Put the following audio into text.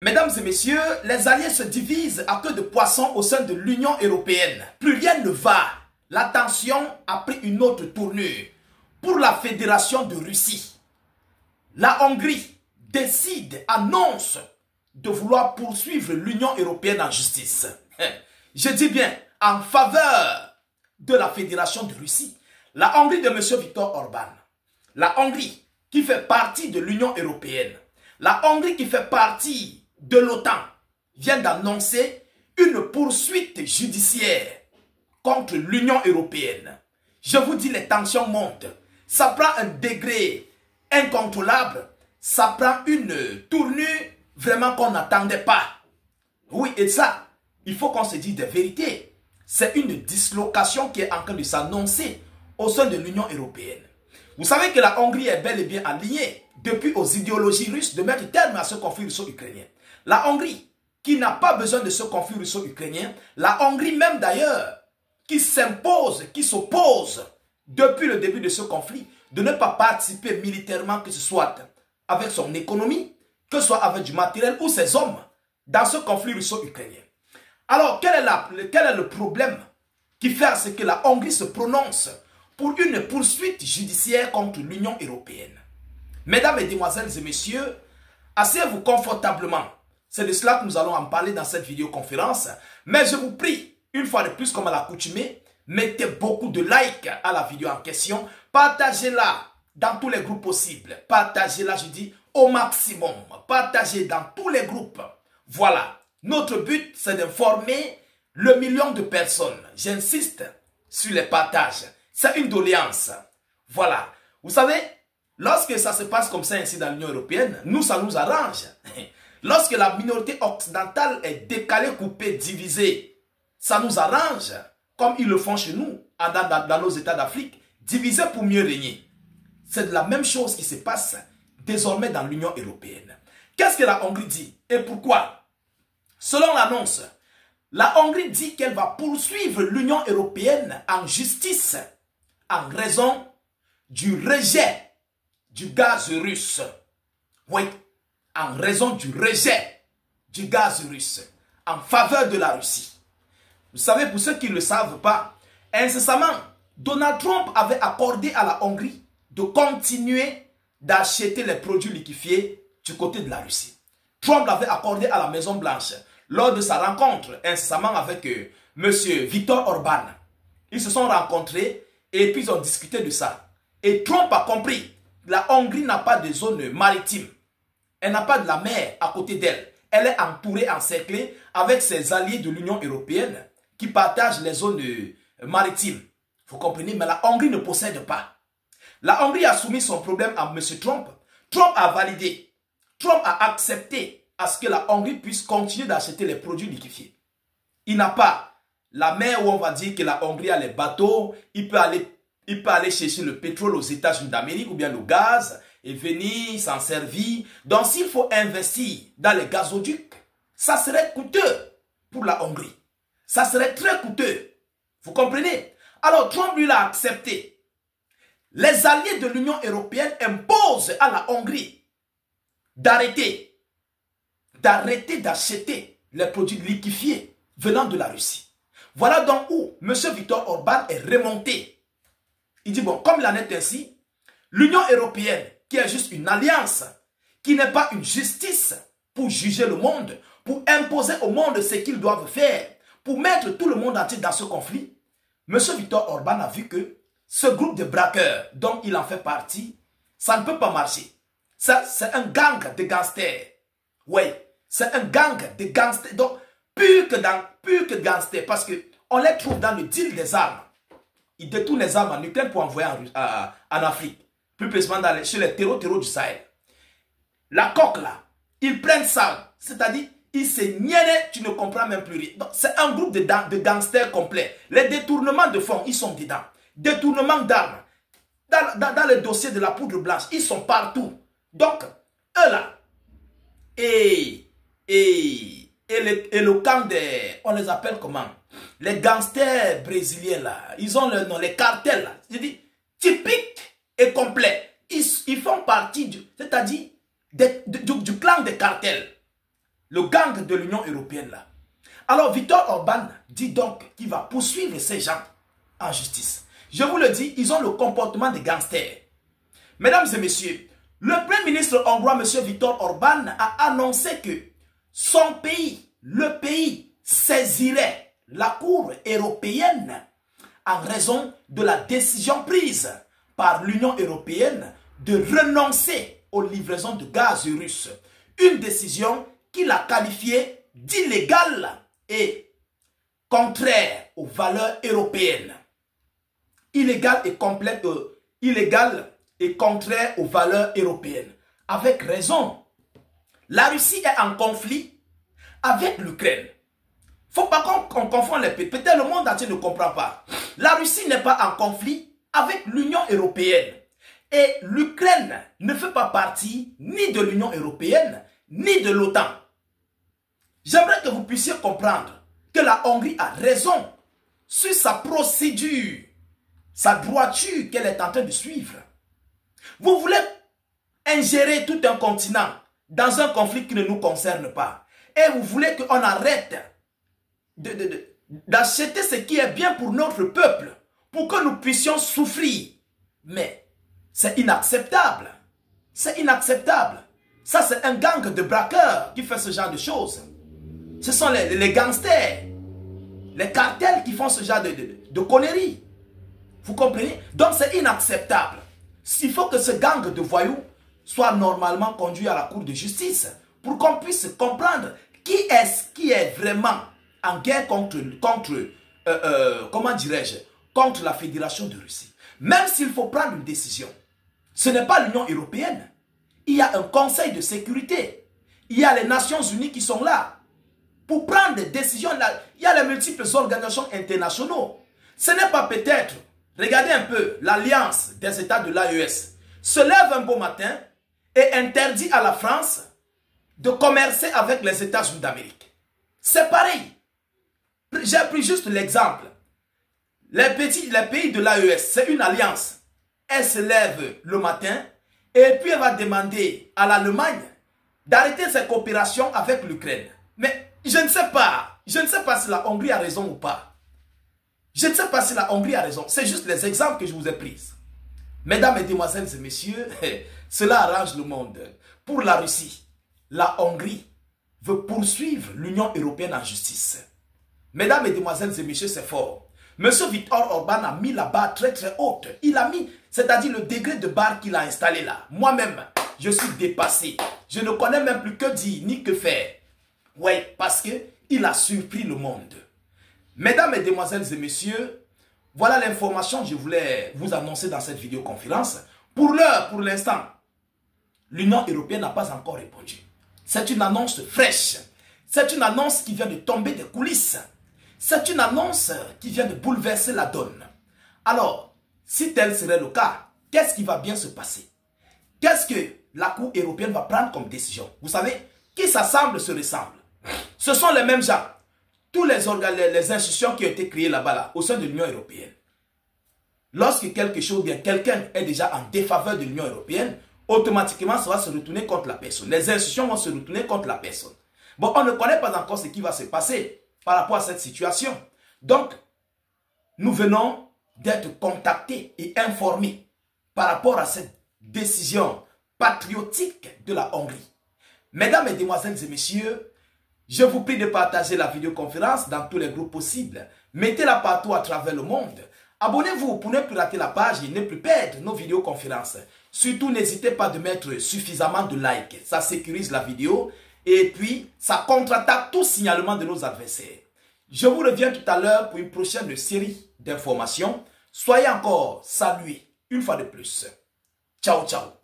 Mesdames et messieurs, les alliés se divisent à queue de poisson au sein de l'Union européenne. Plus rien ne va. La tension a pris une autre tournure. Pour la Fédération de Russie, la Hongrie décide, annonce de vouloir poursuivre l'Union européenne en justice. Je dis bien, en faveur de la Fédération de Russie. La Hongrie de M. Viktor Orban, la Hongrie qui fait partie de l'Union européenne, la Hongrie qui fait partie de l'OTAN, vient d'annoncer une poursuite judiciaire contre l'Union européenne. Je vous dis, les tensions montent. Ça prend un degré incontrôlable. Ça prend une tournure vraiment qu'on n'attendait pas. Oui, et ça, il faut qu'on se dise des vérités. C'est une dislocation qui est en train de s'annoncer au sein de l'Union européenne. Vous savez que la Hongrie est bel et bien alliée depuis aux idéologies russes de mettre terme à ce conflit russo-ukrainien. La Hongrie, qui n'a pas besoin de ce conflit russo-ukrainien, la Hongrie même d'ailleurs, qui s'impose, qui s'oppose depuis le début de ce conflit, de ne pas participer militairement, que ce soit avec son économie, que ce soit avec du matériel ou ses hommes, dans ce conflit russo-ukrainien. Alors, quel est le problème qui fait à ce que la Hongrie se prononce pour une poursuite judiciaire contre l'Union européenne? Mesdames, Mesdemoiselles et Messieurs, asseyez-vous confortablement. C'est de cela que nous allons en parler dans cette vidéoconférence. Mais je vous prie, une fois de plus comme à l'accoutumée, mettez beaucoup de likes à la vidéo en question. Partagez-la dans tous les groupes possibles. Partagez-la, je dis, au maximum. Partagez dans tous les groupes. Voilà. Notre but, c'est d'informer le million de personnes. J'insiste sur les partages. C'est une doléance. Voilà. Vous savez, lorsque ça se passe comme ça ainsi dans l'Union européenne, nous, ça nous arrange. Lorsque la minorité occidentale est décalée, coupée, divisée, ça nous arrange, comme ils le font chez nous, dans nos États d'Afrique, diviser pour mieux régner. C'est la même chose qui se passe désormais dans l'Union européenne. Qu'est-ce que la Hongrie dit et pourquoi? Selon l'annonce, la Hongrie dit qu'elle va poursuivre l'Union européenne en justice en raison du rejet du gaz russe. Oui, en raison du rejet du gaz russe en faveur de la Russie. Vous savez, pour ceux qui ne le savent pas, incessamment, Donald Trump avait accordé à la Hongrie de continuer d'acheter les produits liquéfiés du côté de la Russie. Trump l'avait accordé à la Maison Blanche lors de sa rencontre incessamment avec M. Viktor Orban. Ils se sont rencontrés et puis ils ont discuté de ça. Et Trump a compris que la Hongrie n'a pas de zone maritime. Elle n'a pas de la mer à côté d'elle. Elle est entourée, encerclée avec ses alliés de l'Union européenne qui partagent les zones maritimes. Vous comprenez? Mais la Hongrie ne possède pas. La Hongrie a soumis son problème à M. Trump. Trump a validé. Trump a accepté à ce que la Hongrie puisse continuer d'acheter les produits liquéfiés. Il n'a pas la mer où on va dire que la Hongrie a les bateaux. Il peut aller chercher le pétrole aux États-Unis d'Amérique ou bien le gaz et venir s'en servir. Donc s'il faut investir dans les gazoducs, ça serait coûteux pour la Hongrie. Ça serait très coûteux. Vous comprenez? Alors Trump lui l'a accepté. Les alliés de l'Union européenne imposent à la Hongrie d'arrêter d'acheter les produits liquéfiés venant de la Russie. Voilà donc où M. Viktor Orban est remonté. Il dit, bon, comme il en est ainsi, l'Union européenne, qui est juste une alliance, qui n'est pas une justice pour juger le monde, pour imposer au monde ce qu'ils doivent faire, pour mettre tout le monde entier dans ce conflit, M. Viktor Orban a vu que ce groupe de braqueurs dont il en fait partie, ça ne peut pas marcher. Ça, c'est un gang de gangsters. Oui, c'est un gang de gangsters. Donc, plus que gangsters, parce qu'on les trouve dans le deal des armes. Ils détournent les armes en Ukraine pour envoyer en Afrique. Plus précisément chez les terreaux du Sahel. La coque là, ils prennent ça. C'est-à-dire, ils se niaient, tu ne comprends même plus rien. C'est un groupe de gangsters complets. Les détournements de fonds, ils sont dedans. Détournement d'armes. Dans le dossier de la poudre blanche, ils sont partout. Donc, eux là, et le camp des, on les appelle comment? Les gangsters brésiliens là, ils ont le nom, les cartels là. Je dis, typique et complet. Ils font partie, c'est-à-dire du clan des cartels. Le gang de l'Union européenne là. Alors Viktor Orban dit donc qu'il va poursuivre ces gens en justice. Je vous le dis, ils ont le comportement des gangsters. Mesdames et messieurs, le Premier ministre hongrois, M. Viktor Orban, a annoncé que son pays, le pays, saisirait la Cour européenne en raison de la décision prise par l'Union européenne de renoncer aux livraisons de gaz russe. Une décision qu'il a qualifiée d'illégale et contraire aux valeurs européennes. Illégale et contraire aux valeurs européennes. Avec raison. La Russie est en conflit avec l'Ukraine. Il ne faut pas qu'on confonde les pays. Peut-être le monde entier ne comprend pas. La Russie n'est pas en conflit avec l'Union européenne. Et l'Ukraine ne fait pas partie ni de l'Union européenne, ni de l'OTAN. J'aimerais que vous puissiez comprendre que la Hongrie a raison sur sa procédure, sa droiture qu'elle est en train de suivre. Vous voulez ingérer tout un continent dans un conflit qui ne nous concerne pas. Et vous voulez qu'on arrête d'acheter ce qui est bien pour notre peuple, pour que nous puissions souffrir. Mais c'est inacceptable. C'est inacceptable. Ça, c'est un gang de braqueurs qui fait ce genre de choses. Ce sont les gangsters, les cartels qui font ce genre de conneries. Vous comprenez? Donc, c'est inacceptable. Il faut que ce gang de voyous soit normalement conduit à la cour de justice pour qu'on puisse comprendre qui est-ce qui est vraiment en guerre contre la Fédération de Russie. Même s'il faut prendre une décision, ce n'est pas l'Union européenne. Il y a un conseil de sécurité. Il y a les Nations Unies qui sont là pour prendre des décisions. Il y a les multiples organisations internationales. Ce n'est pas peut-être, regardez un peu, l'alliance des États de l'AES se lève un beau matin et interdit à la France de commercer avec les États-Unis d'Amérique. C'est pareil. J'ai pris juste l'exemple. Les pays de l'AES, c'est une alliance. Elle se lève le matin et puis elle va demander à l'Allemagne d'arrêter ses coopérations avec l'Ukraine. Mais je ne sais pas si la Hongrie a raison ou pas. Je ne sais pas si la Hongrie a raison. C'est juste les exemples que je vous ai pris. Mesdames, Mesdemoiselles et Messieurs, cela arrange le monde. Pour la Russie, la Hongrie veut poursuivre l'Union européenne en justice. Mesdames, Mesdemoiselles et Messieurs, c'est fort. Monsieur Viktor Orban a mis la barre très très haute. Il a mis, c'est-à-dire le degré de barre qu'il a installé là. Moi-même, je suis dépassé. Je ne connais même plus que dire ni que faire. Oui, parce qu'il a surpris le monde. Mesdames, Mesdemoiselles et Messieurs, voilà l'information que je voulais vous annoncer dans cette vidéoconférence. Pour l'heure, pour l'instant, l'Union européenne n'a pas encore répondu. C'est une annonce fraîche. C'est une annonce qui vient de tomber des coulisses. C'est une annonce qui vient de bouleverser la donne. Alors, si tel serait le cas, qu'est-ce qui va bien se passer? Qu'est-ce que la Cour européenne va prendre comme décision? Vous savez, qui s'assemble se ressemble. Ce sont les mêmes gens. Tous les organes, les institutions qui ont été créées là-bas, au sein de l'Union européenne. Lorsque quelque chose, bien quelqu'un est déjà en défaveur de l'Union européenne, automatiquement, ça va se retourner contre la personne. Les institutions vont se retourner contre la personne. Bon, on ne connaît pas encore ce qui va se passer par rapport à cette situation. Donc, nous venons d'être contactés et informés par rapport à cette décision patriotique de la Hongrie. Mesdames, Mesdemoiselles et Messieurs, je vous prie de partager la vidéoconférence dans tous les groupes possibles. Mettez-la partout à travers le monde. Abonnez-vous pour ne plus rater la page et ne plus perdre nos vidéoconférences. Surtout, n'hésitez pas de mettre suffisamment de likes. Ça sécurise la vidéo et puis ça contre-attaque tout signalement de nos adversaires. Je vous reviens tout à l'heure pour une prochaine série d'informations. Soyez encore salués une fois de plus. Ciao, ciao.